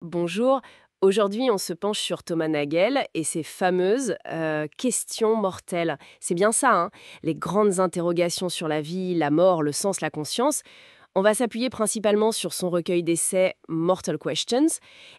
Bonjour, aujourd'hui on se penche sur Thomas Nagel et ses fameuses questions mortelles. C'est bien ça, hein. Les grandes interrogations sur la vie, la mort, le sens, la conscience. On va s'appuyer principalement sur son recueil d'essais Mortal Questions.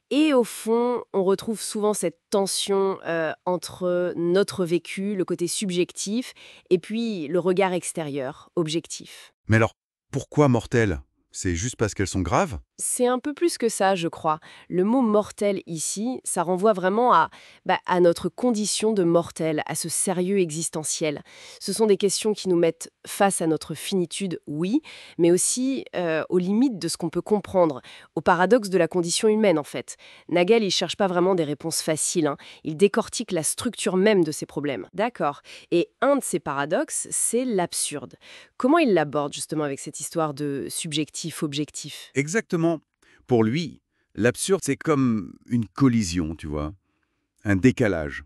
Et au fond, on retrouve souvent cette tension entre notre vécu, le côté subjectif, et puis le regard extérieur, objectif. Mais alors, pourquoi mortelles? C'est juste parce qu'elles sont graves? C'est un peu plus que ça, je crois. Le mot mortel ici, ça renvoie vraiment à notre condition de mortel, à ce sérieux existentiel. Ce sont des questions qui nous mettent face à notre finitude, oui, mais aussi aux limites de ce qu'on peut comprendre, au paradoxe de la condition humaine en fait. Nagel, il cherche pas vraiment des réponses faciles, hein. Il décortique la structure même de ces problèmes. D'accord. Et un de ces paradoxes, c'est l'absurde. Comment il l'aborde justement avec cette histoire de subjectif-objectif? Exactement. Pour lui, l'absurde, c'est comme une collision, tu vois, un décalage.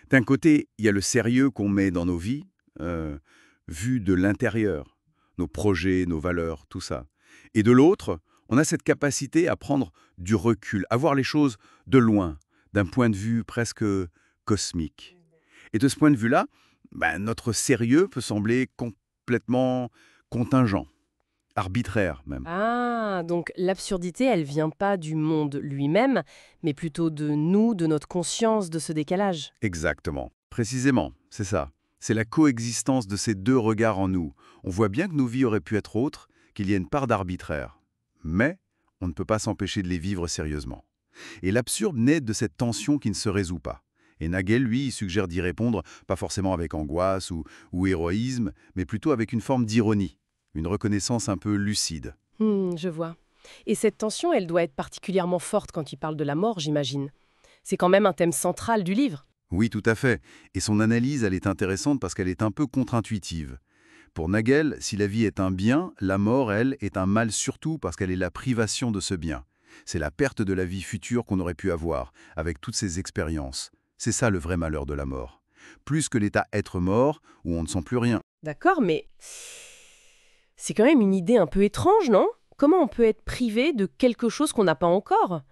D'un côté, il y a le sérieux qu'on met dans nos vies, euh, vu de l'intérieur, nos projets, nos valeurs, tout ça. Et de l'autre, on a cette capacité à prendre du recul, à voir les choses de loin, d'un point de vue presque cosmique. Et de ce point de vue-là, notre sérieux peut sembler complètement contingent, arbitraire même. Ah, donc l'absurdité, elle vient pas du monde lui-même, mais plutôt de nous, de notre conscience, de ce décalage. Exactement. Précisément, c'est ça. C'est la coexistence de ces deux regards en nous. On voit bien que nos vies auraient pu être autres, qu'il y a une part d'arbitraire. Mais on ne peut pas s'empêcher de les vivre sérieusement. Et l'absurde naît de cette tension qui ne se résout pas. Et Nagel, lui, il suggère d'y répondre, pas forcément avec angoisse ou héroïsme, mais plutôt avec une forme d'ironie, une reconnaissance un peu lucide. Je vois. Et cette tension, elle doit être particulièrement forte quand il parle de la mort, j'imagine. C'est quand même un thème central du livre. Oui, tout à fait. Et son analyse, elle est intéressante parce qu'elle est un peu contre-intuitive. Pour Nagel, si la vie est un bien, la mort, elle, est un mal surtout parce qu'elle est la privation de ce bien. C'est la perte de la vie future qu'on aurait pu avoir, avec toutes ces expériences. C'est ça le vrai malheur de la mort. Plus que l'état être mort, où on ne sent plus rien. D'accord, mais c'est quand même une idée un peu étrange, non? Comment on peut être privé de quelque chose qu'on n'a pas encore?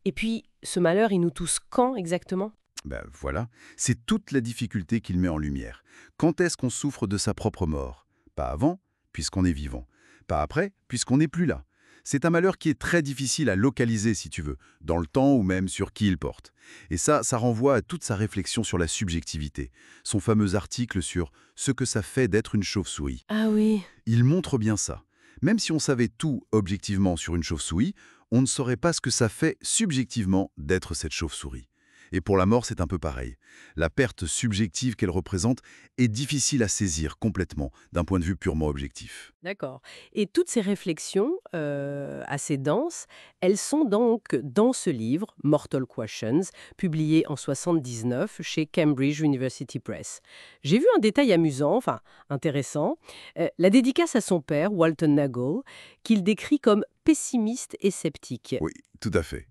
Et puis, ce malheur, il nous touche quand exactement? Ben voilà, c'est toute la difficulté qu'il met en lumière. Quand est-ce qu'on souffre de sa propre mort? Pas avant, puisqu'on est vivant. Pas après, puisqu'on n'est plus là. C'est un malheur qui est très difficile à localiser, si tu veux, dans le temps ou même sur qui il porte. Et ça renvoie à toute sa réflexion sur la subjectivité, son fameux article sur ce que ça fait d'être une chauve-souris. Ah oui. Il montre bien ça. Même si on savait tout objectivement sur une chauve-souris, on ne saurait pas ce que ça fait subjectivement d'être cette chauve-souris. Et pour la mort, c'est un peu pareil. La perte subjective qu'elle représente est difficile à saisir complètement d'un point de vue purement objectif. D'accord. Et toutes ces réflexions, assez denses, elles sont donc dans ce livre, Mortal Questions, publié en 79 chez Cambridge University Press. J'ai vu un détail amusant, enfin intéressant, la dédicace à son père, Walton Nagel, qu'il décrit comme pessimiste et sceptique. Oui, tout à fait.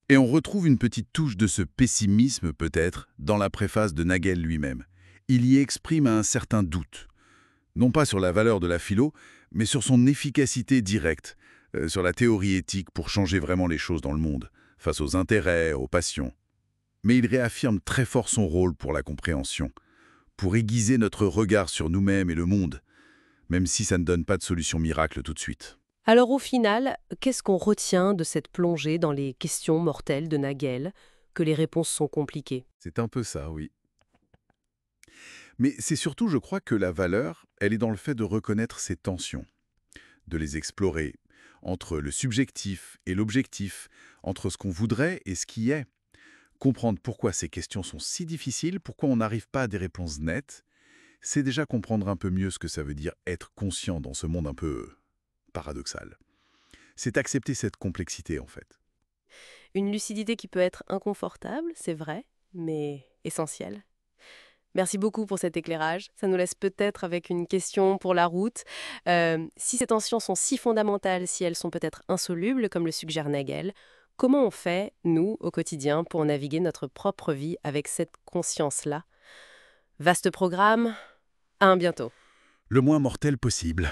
Et on retrouve une petite touche de ce pessimisme, peut-être, dans la préface de Nagel lui-même. Il y exprime un certain doute, non pas sur la valeur de la philo, mais sur son efficacité directe, sur la théorie éthique pour changer vraiment les choses dans le monde, face aux intérêts, aux passions. Mais il réaffirme très fort son rôle pour la compréhension, pour aiguiser notre regard sur nous-mêmes et le monde, même si ça ne donne pas de solution miracle tout de suite. Alors au final, qu'est-ce qu'on retient de cette plongée dans les questions mortelles de Nagel, que les réponses sont compliquées? C'est un peu ça, oui. Mais c'est surtout, je crois, que la valeur, elle est dans le fait de reconnaître ces tensions, de les explorer, entre le subjectif et l'objectif, entre ce qu'on voudrait et ce qui est. Comprendre pourquoi ces questions sont si difficiles, pourquoi on n'arrive pas à des réponses nettes, c'est déjà comprendre un peu mieux ce que ça veut dire être conscient dans ce monde un peu paradoxal. C'est accepter cette complexité, en fait. Une lucidité qui peut être inconfortable, c'est vrai, mais essentielle. Merci beaucoup pour cet éclairage. Ça nous laisse peut-être avec une question pour la route. Si ces tensions sont si fondamentales, si elles sont peut-être insolubles, comme le suggère Nagel, comment on fait, nous, au quotidien, pour naviguer notre propre vie avec cette conscience-là? Vaste programme, à un bientôt. Le moins mortel possible.